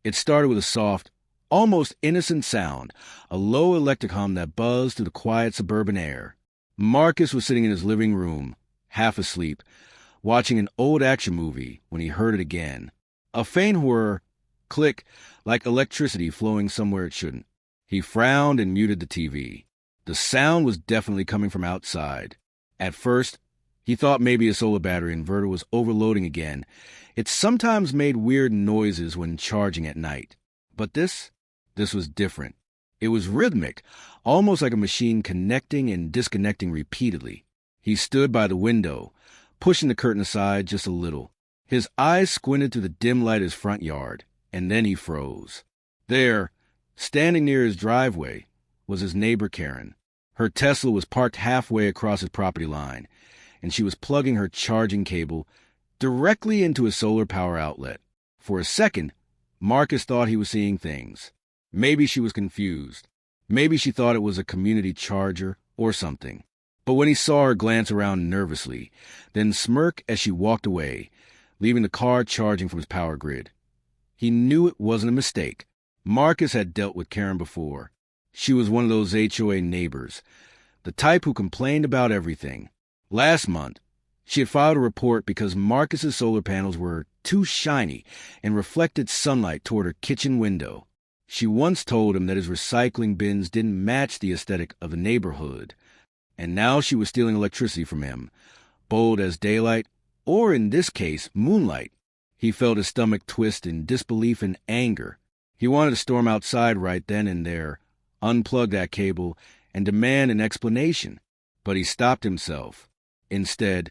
It started with a soft, almost innocent sound, a low electric hum that buzzed through the quiet suburban air. Marcus was sitting in his living room, half asleep, watching an old action movie when he heard it again. A faint whir, click, like electricity flowing somewhere it shouldn't. He frowned and muted the TV. The sound was definitely coming from outside. At first, he thought maybe a solar battery inverter was overloading again. It sometimes made weird noises when charging at night. But this was different. It was rhythmic, almost like a machine connecting and disconnecting repeatedly. He stood by the window, pushing the curtain aside just a little. His eyes squinted through the dim light of his front yard, and then he froze. There, standing near his driveway, was his neighbor Karen. Her Tesla was parked halfway across his property line, and she was plugging her charging cable directly into his solar power outlet. For a second, Marcus thought he was seeing things. Maybe she was confused. Maybe she thought it was a community charger or something. But when he saw her glance around nervously, then smirk as she walked away, leaving the car charging from his power grid, he knew it wasn't a mistake. Marcus had dealt with Karen before. She was one of those HOA neighbors, the type who complained about everything. Last month, she had filed a report because Marcus's solar panels were too shiny and reflected sunlight toward her kitchen window. She once told him that his recycling bins didn't match the aesthetic of the neighborhood, and now she was stealing electricity from him, bold as daylight, or in this case, moonlight. He felt his stomach twist in disbelief and anger. He wanted to storm outside right then and there, unplug that cable, and demand an explanation. But he stopped himself. Instead,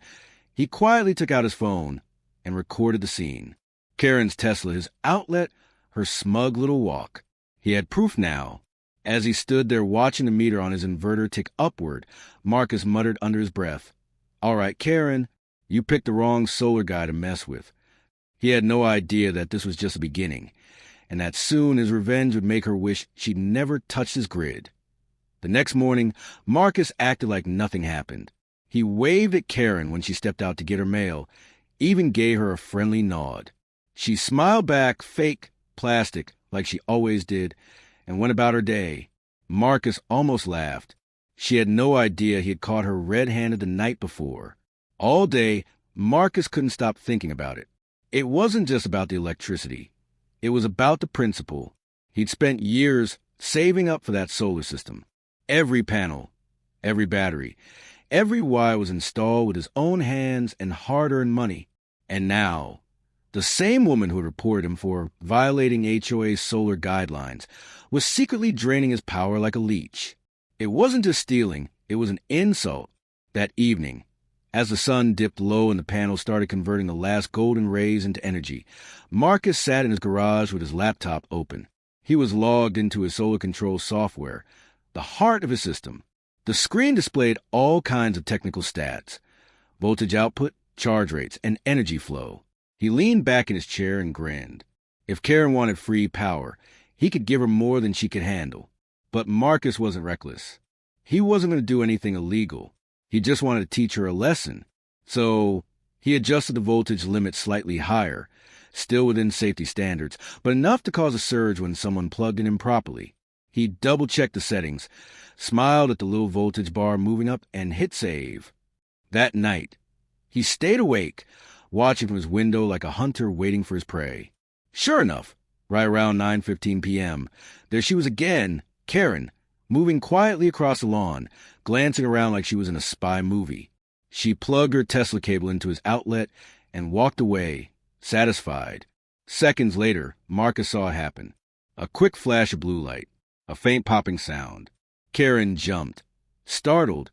he quietly took out his phone and recorded the scene. Karen's Tesla, his outlet, her smug little walk. He had proof now. As he stood there watching the meter on his inverter tick upward, Marcus muttered under his breath, "All right, Karen, you picked the wrong solar guy to mess with." He had no idea that this was just the beginning, and that soon his revenge would make her wish she'd never touched his grid. The next morning, Marcus acted like nothing happened. He waved at Karen when she stepped out to get her mail, even gave her a friendly nod. She smiled back, fake, plastic, like she always did, and went about her day. Marcus almost laughed. She had no idea he had caught her red-handed the night before. All day, Marcus couldn't stop thinking about it. It wasn't just about the electricity. It was about the principle. He'd spent years saving up for that solar system. Every panel, every battery, every wire was installed with his own hands and hard-earned money. And now, the same woman who had reported him for violating HOA's solar guidelines was secretly draining his power like a leech. It wasn't just stealing, it was an insult. That evening, as the sun dipped low and the panels started converting the last golden rays into energy, Marcus sat in his garage with his laptop open. He was logged into his solar control software, the heart of his system. The screen displayed all kinds of technical stats: voltage output, charge rates, and energy flow. He leaned back in his chair and grinned. If Karen wanted free power, he could give her more than she could handle. But Marcus wasn't reckless. He wasn't going to do anything illegal. He just wanted to teach her a lesson. So he adjusted the voltage limit slightly higher, still within safety standards, but enough to cause a surge when someone plugged in improperly. He double-checked the settings, smiled at the little voltage bar moving up, and hit save. That night, he stayed awake, watching from his window like a hunter waiting for his prey. Sure enough, right around 9:15 p.m., there she was again, Karen, moving quietly across the lawn, glancing around like she was in a spy movie. She plugged her Tesla cable into his outlet and walked away, satisfied. Seconds later, Marcus saw it happen. A quick flash of blue light, a faint popping sound. Karen jumped, startled,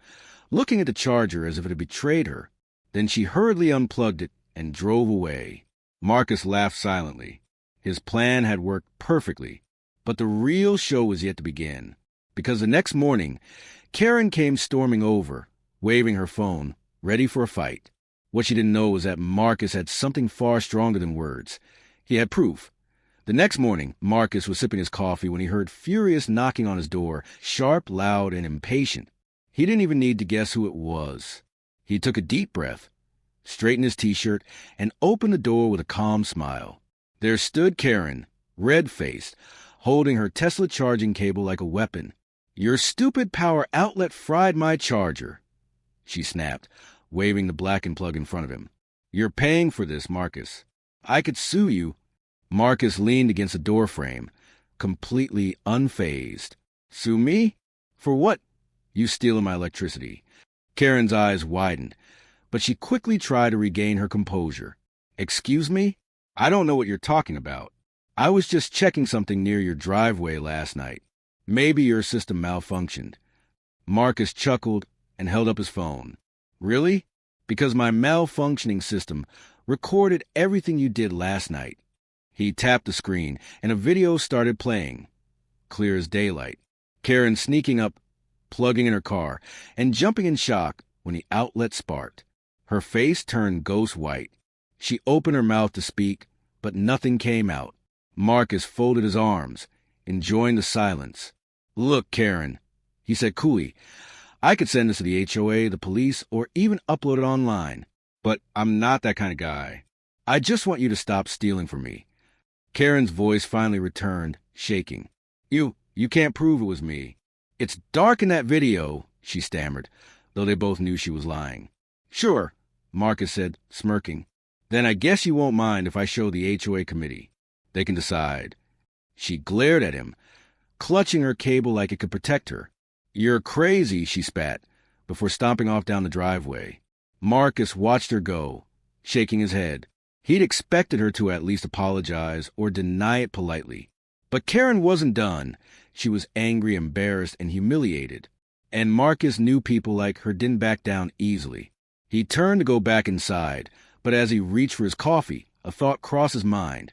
looking at the charger as if it had betrayed her. Then she hurriedly unplugged it and drove away. Marcus laughed silently. His plan had worked perfectly, but the real show was yet to begin. Because the next morning, Karen came storming over, waving her phone, ready for a fight. What she didn't know was that Marcus had something far stronger than words. He had proof. The next morning, Marcus was sipping his coffee when he heard furious knocking on his door, sharp, loud, and impatient. He didn't even need to guess who it was. He took a deep breath, straightened his T-shirt, and opened the door with a calm smile. There stood Karen, red-faced, holding her Tesla charging cable like a weapon. "Your stupid power outlet fried my charger," she snapped, waving the blackened plug in front of him. "You're paying for this, Marcus. I could sue you." Marcus leaned against a doorframe, completely unfazed. "Sue me? For what?" "You stealing my electricity." Karen's eyes widened, but she quickly tried to regain her composure. "Excuse me? I don't know what you're talking about. I was just checking something near your driveway last night. Maybe your system malfunctioned." Marcus chuckled and held up his phone. "Really? Because my malfunctioning system recorded everything you did last night." He tapped the screen, and a video started playing, clear as daylight. Karen sneaking up, plugging in her car, and jumping in shock when the outlet sparked. Her face turned ghost white. She opened her mouth to speak, but nothing came out. Marcus folded his arms, enjoying the silence. "Look, Karen," he said coolly, "I could send this to the HOA, the police, or even upload it online. But I'm not that kind of guy. I just want you to stop stealing from me." Karen's voice finally returned, shaking. You can't prove it was me." "It's dark in that video," she stammered, though they both knew she was lying. "Sure," Marcus said, smirking. "Then I guess you won't mind if I show the HOA committee. They can decide." She glared at him, clutching her cable like it could protect her. "You're crazy," she spat, before stomping off down the driveway. Marcus watched her go, shaking his head. He'd expected her to at least apologize or deny it politely. But Karen wasn't done. She was angry, embarrassed, and humiliated. And Marcus knew people like her didn't back down easily. He turned to go back inside, but as he reached for his coffee, a thought crossed his mind.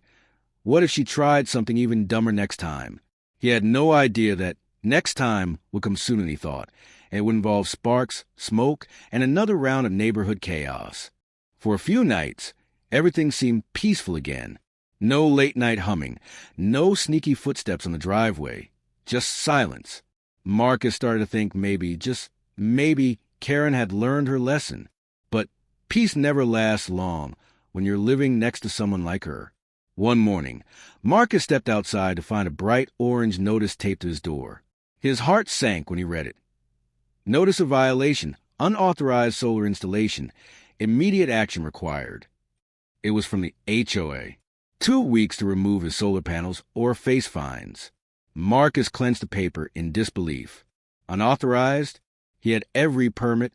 What if she tried something even dumber next time? He had no idea that next time would come sooner, he thought, and it would involve sparks, smoke, and another round of neighborhood chaos. For a few nights, everything seemed peaceful again. No late-night humming, no sneaky footsteps on the driveway, just silence. Marcus started to think just maybe, Karen had learned her lesson. But peace never lasts long when you're living next to someone like her. One morning, Marcus stepped outside to find a bright orange notice taped to his door. His heart sank when he read it. "Notice of violation, unauthorized solar installation, immediate action required." It was from the HOA. 2 weeks to remove his solar panels or face fines. Marcus clenched the paper in disbelief. Unauthorized? He had every permit,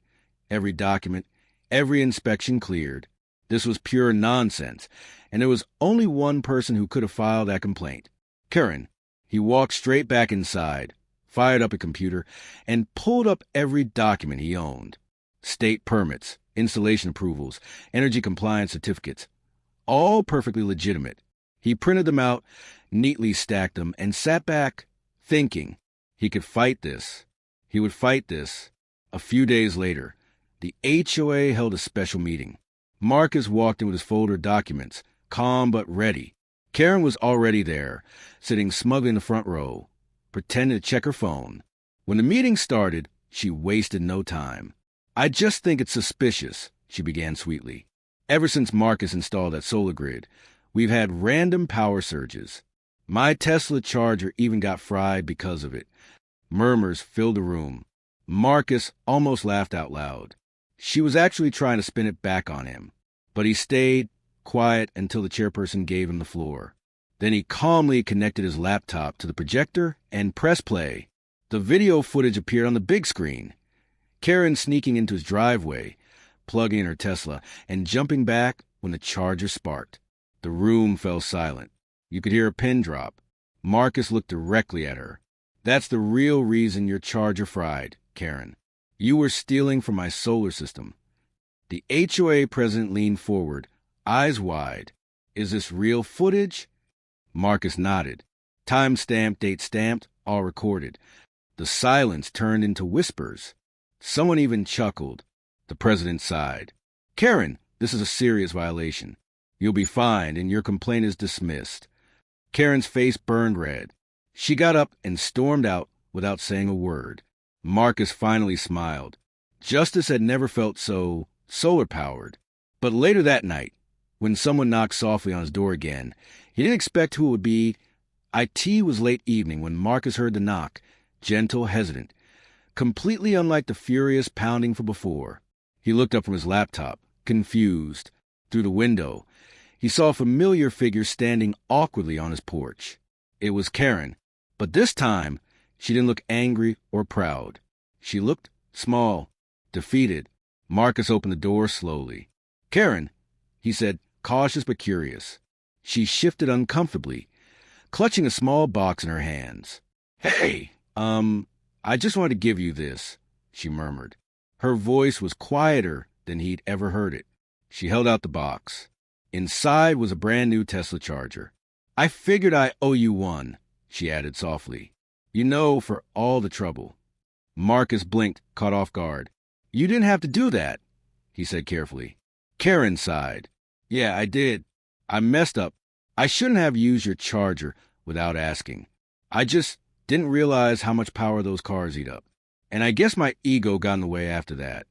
every document, every inspection cleared. This was pure nonsense, and there was only one person who could have filed that complaint. Karen. He walked straight back inside, fired up a computer, and pulled up every document he owned. State permits, installation approvals, energy compliance certificates. All perfectly legitimate. He printed them out, neatly stacked them, and sat back, thinking he could fight this. He would fight this. A few days later, the HOA held a special meeting. Marcus walked in with his folder of documents, calm but ready. Karen was already there, sitting smugly in the front row, pretending to check her phone. When the meeting started, she wasted no time. "I just think it's suspicious," she began sweetly. "Ever since Marcus installed that solar grid, we've had random power surges. My Tesla charger even got fried because of it." Murmurs filled the room. Marcus almost laughed out loud. She was actually trying to spin it back on him. But he stayed quiet until the chairperson gave him the floor. Then he calmly connected his laptop to the projector and pressed play. The video footage appeared on the big screen. Karen sneaking into his driveway, plugging in her Tesla, and jumping back when the charger sparked. The room fell silent. You could hear a pin drop. Marcus looked directly at her. "That's the real reason your charger fried, Karen. You were stealing from my solar system." The HOA president leaned forward, eyes wide. "Is this real footage?" Marcus nodded. Time stamped, date stamped, all recorded. The silence turned into whispers. Someone even chuckled. The president sighed. "Karen, this is a serious violation. You'll be fined and your complaint is dismissed." Karen's face burned red. She got up and stormed out without saying a word. Marcus finally smiled. Justice had never felt so solar-powered. But later that night, when someone knocked softly on his door again, he didn't expect who it would be, IT was late evening when Marcus heard the knock, gentle, hesitant, completely unlike the furious pounding from before. He looked up from his laptop, confused. Through the window, he saw a familiar figure standing awkwardly on his porch. It was Karen, but this time she didn't look angry or proud. She looked small, defeated. Marcus opened the door slowly. "Karen," he said, cautious but curious. She shifted uncomfortably, clutching a small box in her hands. "Hey, I just wanted to give you this," she murmured. Her voice was quieter than he'd ever heard it. She held out the box. Inside was a brand-new Tesla charger. "I figured I owe you one," she added softly. "You know, for all the trouble." Marcus blinked, caught off guard. "You didn't have to do that," he said carefully. Karen sighed. "Yeah, I did. I messed up. I shouldn't have used your charger without asking. I just didn't realize how much power those cars eat up. And I guess my ego got in the way after that."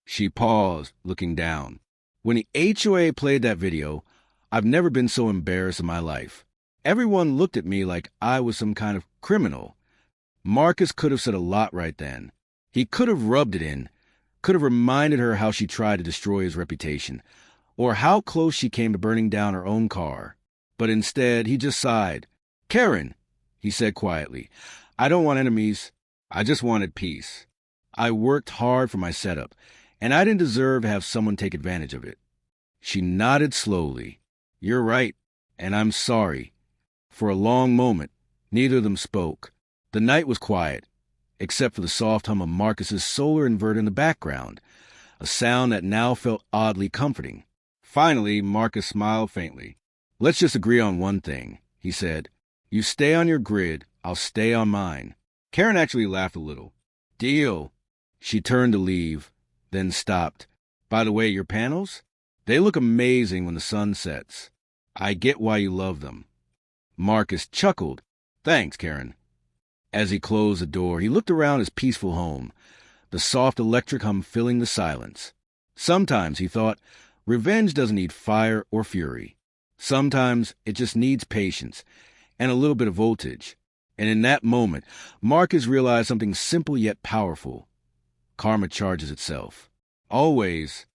She paused, looking down. "When the HOA played that video, I've never been so embarrassed in my life. Everyone looked at me like I was some kind of criminal." Marcus could have said a lot right then. He could have rubbed it in, could have reminded her how she tried to destroy his reputation, or how close she came to burning down her own car. But instead, he just sighed. "Karen," he said quietly, "I don't want enemies. I just wanted peace. I worked hard for my setup, and I didn't deserve to have someone take advantage of it." She nodded slowly. "You're right, and I'm sorry." For a long moment, neither of them spoke. The night was quiet, except for the soft hum of Marcus's solar inverter in the background, a sound that now felt oddly comforting. Finally, Marcus smiled faintly. "Let's just agree on one thing," he said. "You stay on your grid, I'll stay on mine." Karen actually laughed a little. "Deal." She turned to leave, then stopped. "By the way, your panels? They look amazing when the sun sets. I get why you love them." Marcus chuckled. "Thanks, Karen." As he closed the door, he looked around his peaceful home, the soft electric hum filling the silence. Sometimes, he thought, revenge doesn't need fire or fury. Sometimes it just needs patience and a little bit of voltage. And in that moment, Marcus realized something simple yet powerful. Karma charges itself. Always,